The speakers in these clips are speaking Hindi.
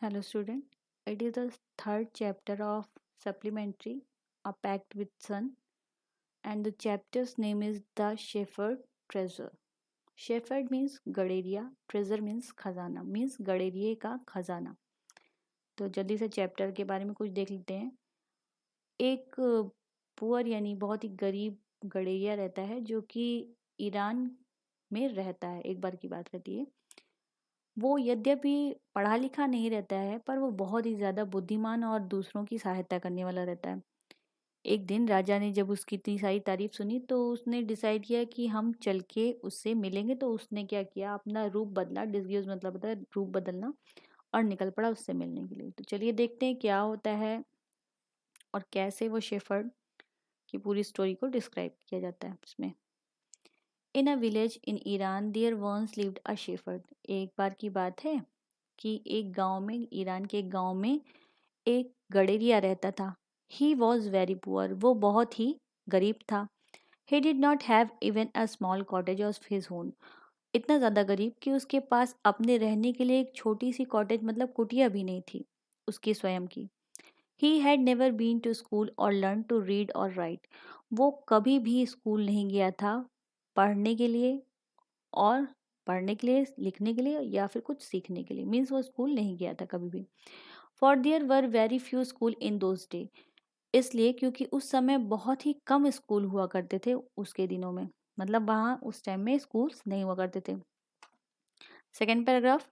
Hello student, it is the third chapter of supplementary A Pact with Sun and the chapter's name is The Shepherd Treasure. Shepherd means गडेरिया, treasure means खजाना, means गडेरिये का खजाना. तो जल्दी से चैप्टर के बारे में कुछ देख लेते हैं. एक पुअर यानी बहुत ही गरीब गडेरिया रहता है जो कि ईरान में रहता है. एक बार की बात रहती है. वो यद्यपि पढ़ा लिखा नहीं रहता है पर वो बहुत ही ज़्यादा बुद्धिमान और दूसरों की सहायता करने वाला रहता है. एक दिन राजा ने जब उसकी इतनी सारी तारीफ सुनी तो उसने डिसाइड किया कि हम चल के उससे मिलेंगे. तो उसने क्या किया, अपना रूप बदला. डिस्ग्यूज मतलब होता है रूप बदलना, और निकल पड़ा उससे मिलने के लिए. तो चलिए देखते हैं क्या होता है और कैसे वो शेफर्ड की पूरी स्टोरी को डिस्क्राइब किया जाता है इसमें. In a village in Iran there once lived a shepherd. एक बार की बात है कि एक गांव में, ईरान के एक गांव में एक गडेरिया रहता था. He was very poor. वो बहुत ही गरीब था. He did not have even a small cottage of his own. इतना ज़्यादा गरीब कि उसके पास अपने रहने के लिए एक छोटी सी कॉटेज मतलब कुटिया भी नहीं थी उसकी स्वयं की. He had never been to school or learn to read or write. वो कभी भी स्कूल नहीं गया था पढ़ने के लिए, और पढ़ने के लिए, लिखने के लिए या फिर कुछ सीखने के लिए. मीन्स वो स्कूल नहीं गया था कभी भी. For there were very few school in those day. इसलिए क्योंकि उस समय बहुत ही कम स्कूल हुआ करते थे उसके दिनों में. मतलब वहाँ उस टाइम में स्कूल्स नहीं हुआ करते थे. Second paragraph.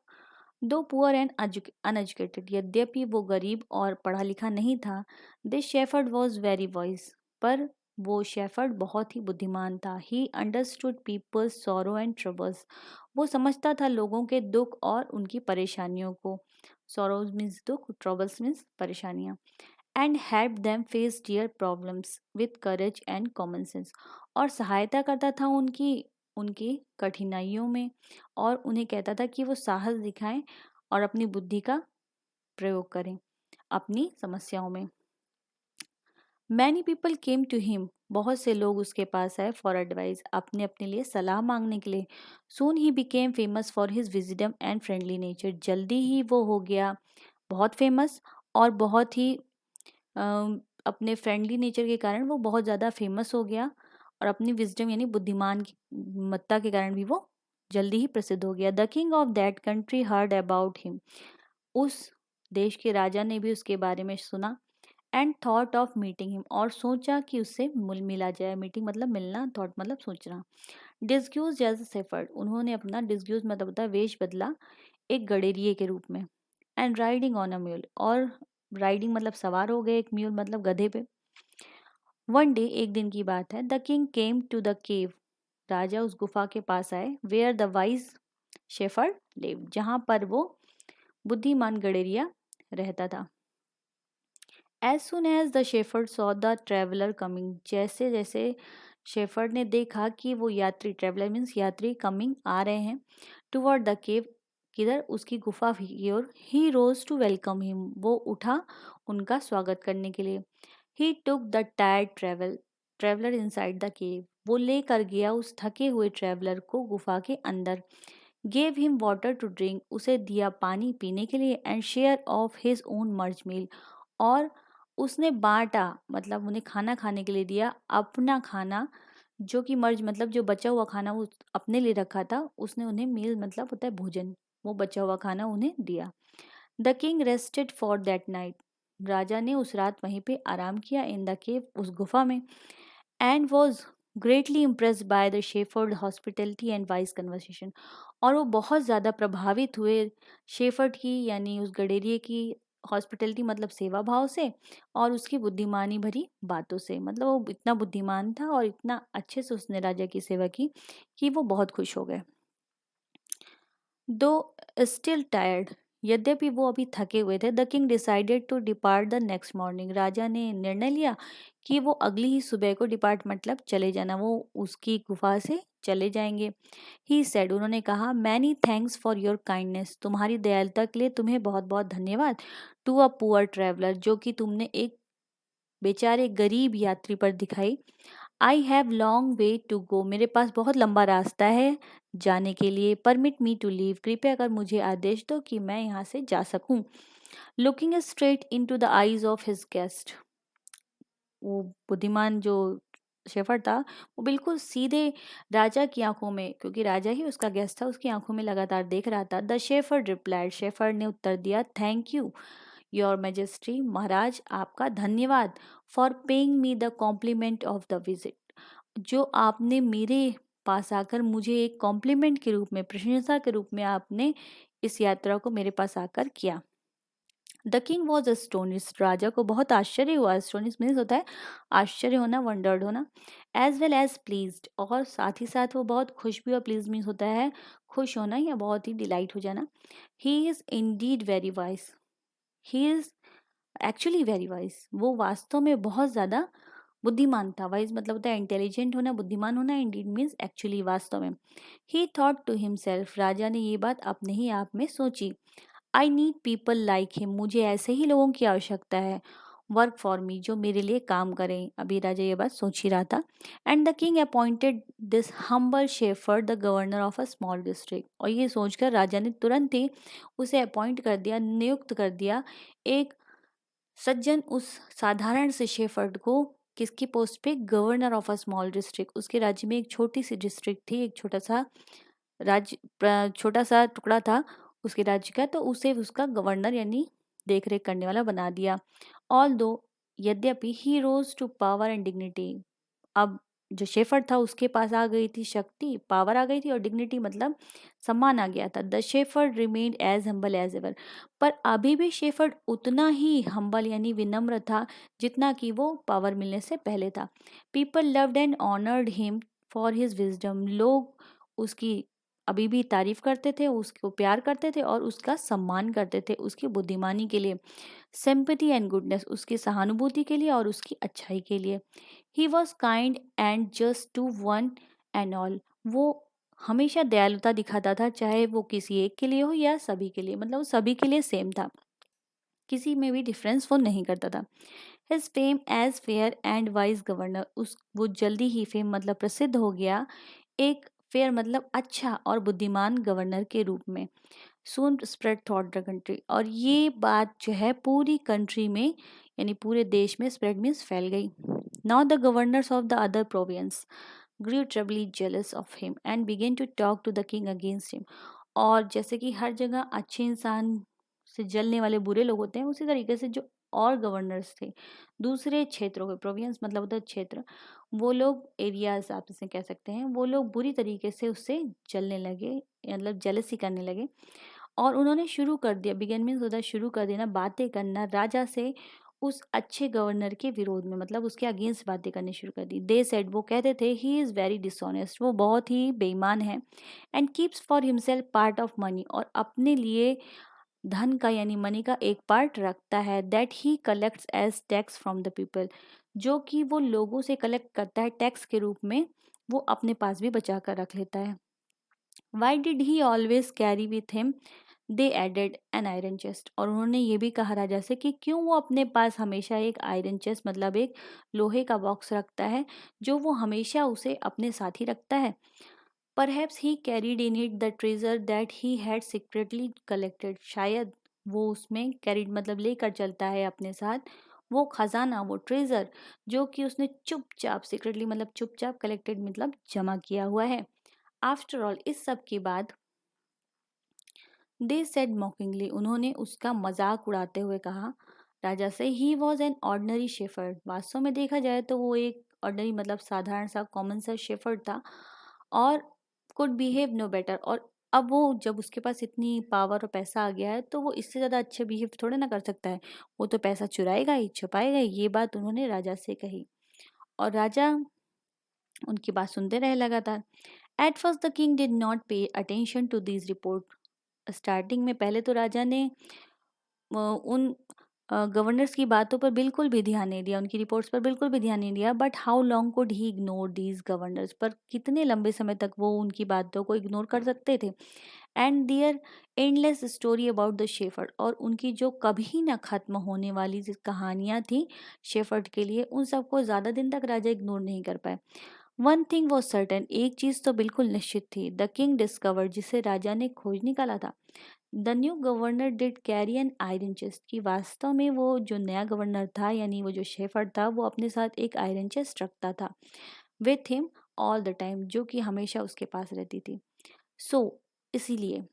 Though poor and uneducated. यद्यपि वो गरीब और पढ़ा लिखा नहीं था. This shepherd was very wise. पर वो शेफर्ड बहुत ही बुद्धिमान था. He understood people's sorrow and troubles. वो समझता था लोगों के दुख और उनकी परेशानियों को. सॉरोज मीन्स दुख, ट्रबल्स मीन्स परेशानियाँ. And help them face their problems with courage and common sense. और सहायता करता था उनकी उनकी कठिनाइयों में, और उन्हें कहता था कि वो साहस दिखाएं और अपनी बुद्धि का प्रयोग करें अपनी समस्याओं में. Many people came to him. बहुत से लोग उसके पास आए फॉर एडवाइस, अपने अपने लिए सलाह मांगने के लिए. Soon he became famous for his wisdom and friendly nature. जल्दी ही वो हो गया बहुत फेमस, और बहुत ही अपने फ्रेंडली नेचर के कारण वो बहुत ज़्यादा फेमस हो गया, और अपनी विजडम यानी बुद्धिमान की मत्ता के कारण भी वो जल्दी ही प्रसिद्ध हो गया. The king of that country heard about him. उस देश के राजा ने भी उसके बारे में सुना. And thought of meeting him. और सोचा कि उससे मिला जाए. मीटिंग मतलब मिलना, थॉट मतलब सोचना. डिस्ग्यूज एज सेफर्ड. उन्होंने अपना डिस्ग्यूज मतलब होता है वेश बदला एक गडेरिये के रूप में. And riding on a mule. और राइडिंग मतलब सवार हो गए, एक म्यूल मतलब गधे पे. वन डे, एक दिन की बात है. The king came to the cave. राजा उस गुफा के पास आए. Where the wise shepherd live. जहाँ पर वो बुद्धिमान गडेरिया रहता था. As soon as the shepherd saw the traveller coming. जैसे जैसे शेफर्ड ने देखा कि वो यात्री, ट्रेवलर मीन्स यात्री, कमिंग आ रहे हैं टूवर्ड द केव, किधर, उसकी गुफा की ओर. He rose to welcome him. वो उठा उनका स्वागत करने के लिए. He took the tired traveller inside the cave. वो लेकर गया उस थके हुए ट्रेवलर को गुफा के अंदर. Gave him water to drink. उसे दिया पानी पीने के लिए. And share of his own मर्ज मील. और उसने बांटा मतलब उन्हें खाना खाने के लिए दिया. अपना खाना जो कि मर्ज मतलब जो बचा हुआ खाना वो अपने लिए रखा था, उसने उन्हें मील मतलब होता है भोजन, वो बचा हुआ खाना उन्हें दिया. The king rested for that night. राजा ने उस रात वहीं पे आराम किया इन द केव, उस गुफा में. And was greatly impressed by the shepherd hospitality and wise conversation. और वो बहुत ज़्यादा प्रभावित हुए शेफर्ड की यानी उस गडेरिये की हॉस्पिटलिटी मतलब सेवा भाव से, और उसकी बुद्धिमानी भरी बातों से. मतलब वो इतना बुद्धिमान था और इतना अच्छे से उसने राजा की सेवा की कि वो बहुत खुश हो गए. दो स्टिल टायर्ड. यद्यपि वो अभी थके हुए थे. The king decided to depart the next morning. राजा ने निर्णय लिया कि वो अगली ही सुबह को डिपार्ट मतलब चले जाना, वो उसकी गुफा से चले जाएंगे. He said. उन्होंने कहा, many thanks for your kindness. तुम्हारी दयालुता के लिए तुम्हें बहुत बहुत धन्यवाद. To a poor traveller. जो कि तुमने एक बेचारे गरीब यात्री पर दिखाई. I have long way to go, मेरे पास बहुत लंबा रास्ता है जाने के लिए। परमिट मी टू लीव, कृपया कर मुझे आदेश दो कि मैं यहाँ से जा सकूँ। Looking straight into the eyes of his guest, वो बुद्धिमान जो शेफर्ड था वो बिल्कुल सीधे राजा की आंखों में, क्योंकि राजा ही उसका गेस्ट था, उसकी आंखों में लगातार देख रहा था। द शेफर्ड रिप्लाइड, शेफर्ड ने उत्तर दिया, थैंक यू योर मैजेस्टी, महाराज आपका धन्यवाद। For paying me the compliment of the visit, जो आपने मेरे पास आकर मुझे एक कॉम्प्लीमेंट के रूप में, प्रशंसा के रूप में आपने इस यात्रा को मेरे पास आकर किया। द किंग वॉज अस्टोनिश, राजा को बहुत आश्चर्य हुआ। अस्टोनिश मीन्स होता है आश्चर्य होना, वंडर्ड होना। एज वेल एज प्लीज्ड, और साथ ही साथ वो बहुत खुश भी, और प्लीज मीन्स होता है खुश होना या बहुत ही डिलाइट हो जाना। He is Indeed very wise, he is actually very wise, वो वास्तव में बहुत ज़्यादा बुद्धिमान था। वाइज मतलब होता है इंटेलिजेंट होना, बुद्धिमान होना। इंडीड मीन्स एक्चुअली, वास्तव में। ही थॉट टू हिमसेल्फ, राजा ने ये बात अपने ही आप में सोची। I need people like him, मुझे ऐसे ही लोगों की आवश्यकता है। वर्क फॉर मी, जो मेरे लिए काम करें। अभी राजा ये बात सोच ही रहा था। And the king appointed this humble shepherd the governor of a small district, और ये सोचकर राजा ने तुरंत ही उसे अपॉइंट कर दिया, नियुक्त कर दिया एक सज्जन, उस साधारण से शेफर्ड को, किसकी पोस्ट पे, governor of a small district. उसके राज्य में एक छोटी सी डिस्ट्रिक्ट थी, एक छोटा सा राज्य, छोटा सा टुकड़ा था उसके राज्य का, तो उसे उसका गवर्नर यानी देख रेख करने वाला बना दिया। ऑल दो, यद्यपि, ही rose to power and dignity, अब जो शेफर्ड था उसके पास आ गई थी शक्ति, पावर आ गई थी, और डिग्निटी मतलब सम्मान आ गया था। The shepherd remained as humble as ever, पर अभी भी शेफर्ड उतना ही हम्बल यानी विनम्र था जितना कि वो पावर मिलने से पहले था। People loved and honoured him for his wisdom, लोग उसकी अभी भी तारीफ करते थे, उसको प्यार करते थे और उसका सम्मान करते थे उसकी बुद्धिमानी के लिए। सिंपैथी एंड गुडनेस, उसकी सहानुभूति के लिए और उसकी अच्छाई के लिए। He was kind and just to one and all, वो हमेशा दयालुता दिखाता था, चाहे वो किसी एक के लिए हो या सभी के लिए, मतलब वो सभी के लिए सेम था, किसी में भी डिफरेंस वो नहीं करता था। His fame as fair and wise governor, उस वो जल्दी ही फेम मतलब प्रसिद्ध हो गया एक फेयर मतलब अच्छा और बुद्धिमान गवर्नर के रूप में। सून स्प्रेड थ्रॉट द कंट्री, और ये बात जो है पूरी कंट्री में यानी पूरे देश में, स्प्रेड मीन्स फैल गई। Now the governors of the other province grew trebly jealous of him and began to talk to the king against him, और जैसे कि हर जगह अच्छे इंसान से जलने वाले बुरे लोग होते हैं, उसी तरीके से जो और गवर्नर्स थे दूसरे क्षेत्रों के, प्रोविंस मतलब उधर क्षेत्र, वो लोग, एरियाज आप इसे कह सकते हैं, वो लोग बुरी तरीके से उससे जलने लगे, मतलब जेलसी करने लगे। और उन्होंने शुरू कर दिया, बिगन मीन्स होता है शुरू कर देना, बातें करना राजा से उस अच्छे गवर्नर के विरोध में, मतलब उसके अगेंस्ट बातें करनी शुरू कर दी। दे सेड, वो कहते थे, ही इज़ वेरी डिसऑनेस्ट, वो बहुत ही बेईमान है। And keeps for himself part of money, और अपने लिए धन का यानी मनी का एक पार्ट रखता है। That he collects as tax from the people, जो कि वो लोगों से कलेक्ट करता है टैक्स के रूप में, वो अपने पास भी बचा कर रख लेता है। Why did he always carry with him, they added an iron chest, और उन्होंने ये भी कहा राजा से कि क्यों वो अपने पास हमेशा एक आयरन चेस्ट मतलब एक लोहे का बॉक्स रखता है, जो वो हमेशा उसे अपने साथ ही रखता है। Perhaps he carried in it the treasure that he had secretly collected, शायद वो उसमें कैरीड मतलब लेकर चलता है अपने साथ वो खजाना, वो ट्रेजर, जो कि उसने चुपचाप, सीक्रेटली मतलब चुपचाप, कलेक्टेड मतलब जमा किया हुआ है। आफ्टर ऑल, इस सब के बाद, दे सेड मॉकिंगली, उन्होंने उसका मजाक उड़ाते हुए कहा राजा से, he was an ordinary shepherd, वास्तव में देखा जाए तो वो एक ऑर्डनरी मतलब साधारण सा कॉमन सा शेफर्ड था, और कुड बिहेव नो बेटर, और अब वो जब उसके पास इतनी पावर और पैसा आ गया है तो वो इससे ज़्यादा अच्छे बिहेव थोड़े ना कर सकता है, वो तो पैसा चुराएगा ही, छुपाएगा ही। ये बात उन्होंने राजा से कही, और राजा उनकी बात सुनते रहे लगातार। At first the king did not pay attention to this report, starting में पहले तो राजा ने उन गवर्नर्स की बातों पर बिल्कुल भी ध्यान नहीं दिया, उनकी रिपोर्ट्स पर बिल्कुल भी ध्यान नहीं दिया। But how long could he ignore these governors, पर कितने लंबे समय तक वो उनकी बातों को इग्नोर कर सकते थे। And their endless story about the shepherd, और उनकी जो कभी ना खत्म होने वाली जो कहानियाँ थी शेफर्ड के लिए, उन सबको ज़्यादा दिन तक राजा इग्नोर नहीं कर पाए। वन थिंग वॉज सर्टन, एक चीज़ तो बिल्कुल निश्चित थी, द किंग डिस्कवर, जिसे राजा ने खोज निकाला था, the new governor did carry N iron chest, कि वास्तव में वो जो नया गवर्नर था यानी वो जो शेफर्ड था वो अपने साथ एक आयरन चेस्ट रखता था, with him all the time, जो कि हमेशा उसके पास रहती थी। सो इसीलिए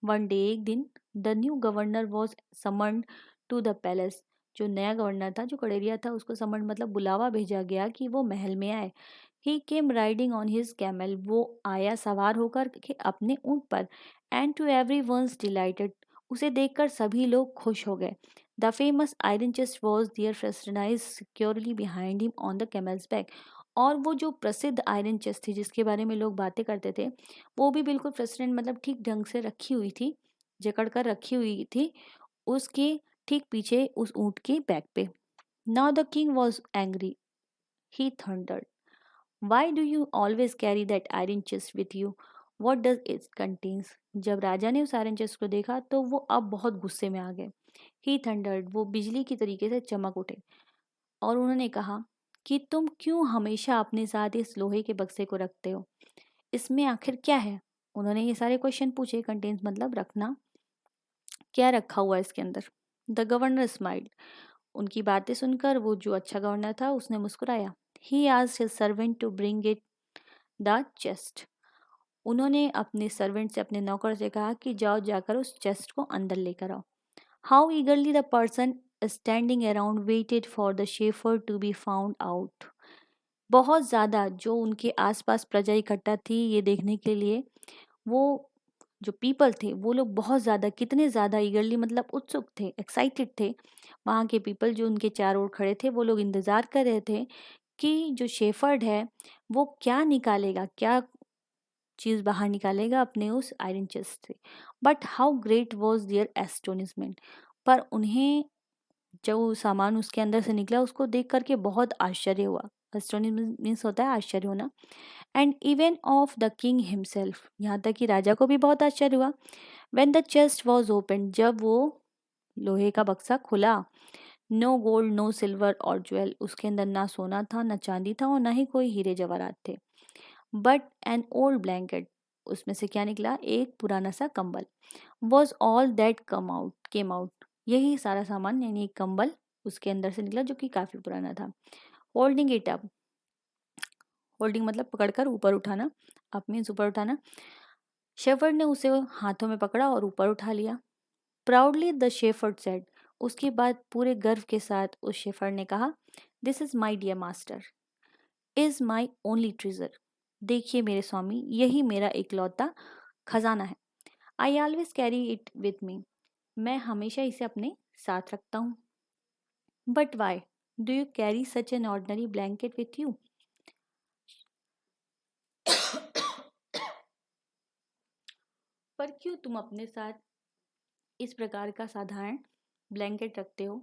वन डे, एक दिन, the new governor was summoned to the palace, जो नया गवर्नर था जो कड़ेरिया था उसको समन मतलब बुलावा भेजा गया कि वो महल में आए। He came riding on his camel, वो आया सवार होकर के अपने ऊंट पर। And to everyone's delighted, उसे देखकर सभी लोग खुश हो गए। The famous iron chest was there fastened securely behind him on the camel's back, और वो जो प्रसिद्ध आयरन चेस्ट थी जिसके बारे में लोग बातें करते थे, वो भी बिल्कुल फेस्टनाइज मतलब ठीक ढंग से रखी हुई थी, जकड़ कर रखी हुई थी उसके ठीक पीछे उस ऊंट के बैक पे। Now the king was angry, he thundered, Y do you always carry that iron chest with you, what does it contains. जब राजा ने उस आयरन चेस्ट को देखा तो वो अब बहुत गुस्से में आ गए। ही थंडर्ड, वो बिजली की तरीके से चमक उठे और उन्होंने कहा कि तुम क्यों हमेशा अपने साथ इस लोहे के बक्से को रखते हो, इसमें आखिर क्या है। उन्होंने ये सारे क्वेश्चन पूछे, कंटेन्स मतलब रखना, क्या रखा हुआ है इसके अंदर। द गवर्नर स्माइल्ड, उनकी बातें सुनकर वो जो अच्छा गवर्नर था उसने मुस्कुराया। He asked his servant to bring it the chest, उन्होंने अपने सर्वेंट से, अपने नौकर से कहा कि जाओ जाकर उस चेस्ट को अंदर लेकर आओ। How eagerly the person standing around waited for the shepherd to be found out, बहुत ज़्यादा जो उनके आसपास प्रजा इकट्ठा थी ये देखने के लिए, वो जो पीपल थे वो लोग बहुत ज़्यादा, कितने ज़्यादा ईगरली मतलब उत्सुक थे, एक्साइटेड थे। वहाँ के पीपल जो उनके चारों ओर खड़े थे वो लोग इंतज़ार कर रहे थे कि जो शेफर्ड है वो क्या निकालेगा, क्या चीज़ बाहर निकालेगा अपने उस आयरन चेस्ट से। But how great was their astonishment, पर उन्हें जो सामान उसके अंदर से निकला उसको देख करके बहुत आश्चर्य हुआ। एस्टोनिशमेंट मीन्स होता है आश्चर्य होना। And even of the king himself, यहाँ तक कि राजा को भी बहुत आश्चर्य हुआ। When the chest was open, जब वो लोहे का बक्सा खुला, नो गोल्ड नो सिल्वर और ज्वेल, उसके अंदर ना सोना था ना चांदी था और ना ही कोई हीरे जवाहरात थे। बट एन ओल्ड ब्लैंकेट, उसमें से क्या निकला, एक पुराना सा कंबल। Was all that came out, यही सारा सामान यानी एक कंबल उसके अंदर से निकला जो कि काफ़ी पुराना था। होल्डिंग इट अप, होल्डिंग मतलब पकड़कर ऊपर उठाना, अप मीन्स ऊपर उठाना। शेफर्ड ने उसे हाथों में पकड़ा और ऊपर उठा लिया। प्राउडली द शेफर्ड सेड, उसके बाद पूरे गर्व के साथ उस शेफर्ड ने कहा, this is my dear master, is my only treasure, देखिए मेरे स्वामी यही मेरा इकलौता खजाना है। I always carry it with me, मैं हमेशा इसे अपने साथ रखता हूँ। But why do you carry such an ordinary blanket with you, पर क्यों तुम अपने साथ इस प्रकार का साधारण ब्लैंकेट रखते हो।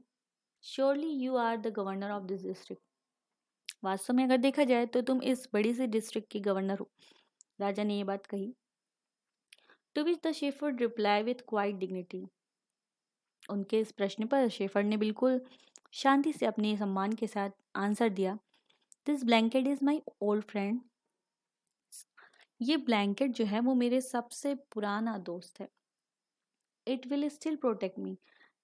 Surely you are the governor of this district, वास्तव में अगर देखा जाए तो तुम इस बड़ी सी डिस्ट्रिक्ट की गवर्नर हो। राजा ने ये बात कही। To which the shepherd reply with quite dignity, उनके इस प्रश्न पर शेफर्ड ने बिल्कुल शांति से अपने सम्मान के साथ आंसर दिया, this blanket is my old friend, ये ब्लैंकेट जो है वो मेरे सबसे पुराना दोस्त है। It will still protect me,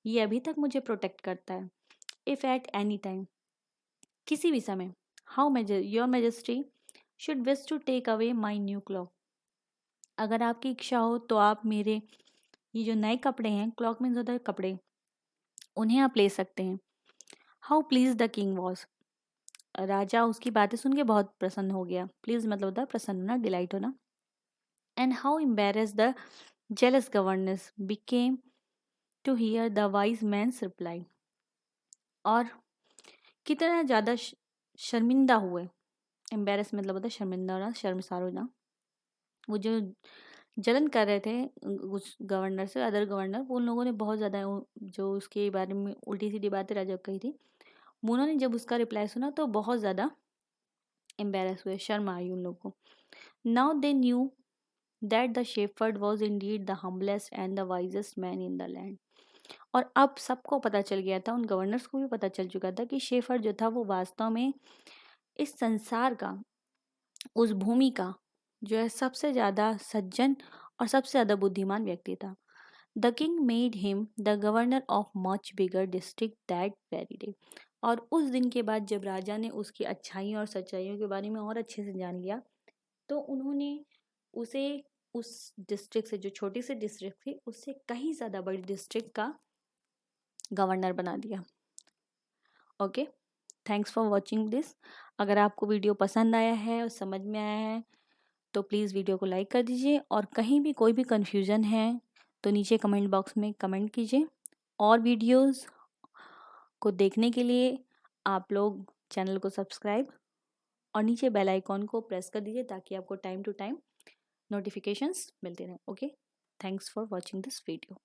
ये अभी तक मुझे प्रोटेक्ट करता है। इफ एट एनी टाइम, किसी भी समय, how your majesty should wish to take away my new cloak, अगर आपकी इच्छा हो तो आप मेरे ये जो नए कपड़े हैं, क्लॉक मीन्स होता है कपड़े, उन्हें आप ले सकते हैं। How pleased the king was, राजा उसकी बातें सुन के बहुत प्रसन्न हो गया। प्लीज मतलब होता है प्रसन्न होना, डिलाइट होना। And how embarrass the jealous governance became to hear the wise man's reply, और कितना ज़्यादा शर्मिंदा हुए। एम्बेरस मतलब होता है शर्मिंदा होना, शर्मसार होना। वो जो जलन कर रहे थे उस गवर्नर से, अदर गवर्नर, वो उन लोगों ने बहुत ज़्यादा जो उसके बारे में उल्टी सीधी बातें राजा को कही थी, उन्होंने जब उसका रिप्लाई सुना तो बहुत ज़्यादा एम्बेरस हुए, शर्म आई उन लोगों को। Now they knew that the shepherd was indeed the humblest and the wisest man in the land. और अब सबको पता चल गया था, उन गवर्नर्स को भी पता चल चुका था कि शेफर्ड जो था वो वास्तव में इस संसार का, उस भूमि का जो है सबसे ज़्यादा सज्जन और सबसे ज़्यादा बुद्धिमान व्यक्ति था. The king made him the governor of much bigger district that very day. और उस दिन के बाद जब राजा ने उसकी अच्छाइयों और सच्चाइयों के बारे में और अच्छे से जान लिया, तो उन्होंने उसे उस डिस्ट्रिक्ट से, जो छोटी सी डिस्ट्रिक्ट थी, उससे कहीं ज़्यादा बड़ी डिस्ट्रिक्ट का गवर्नर बना दिया. Okay, thanks for watching this. अगर आपको वीडियो पसंद आया है और समझ में आया है तो प्लीज़ वीडियो को लाइक कर दीजिए, और कहीं भी कोई भी कन्फ्यूज़न है तो नीचे कमेंट बॉक्स में कमेंट कीजिए. और वीडियोस को देखने के लिए आप लोग चैनल को सब्सक्राइब और नीचे बेल आइकॉन को प्रेस कर दीजिए ताकि आपको टाइम टू टाइम नोटिफिकेशंस मिलते रहें. Okay, thanks for watching this video.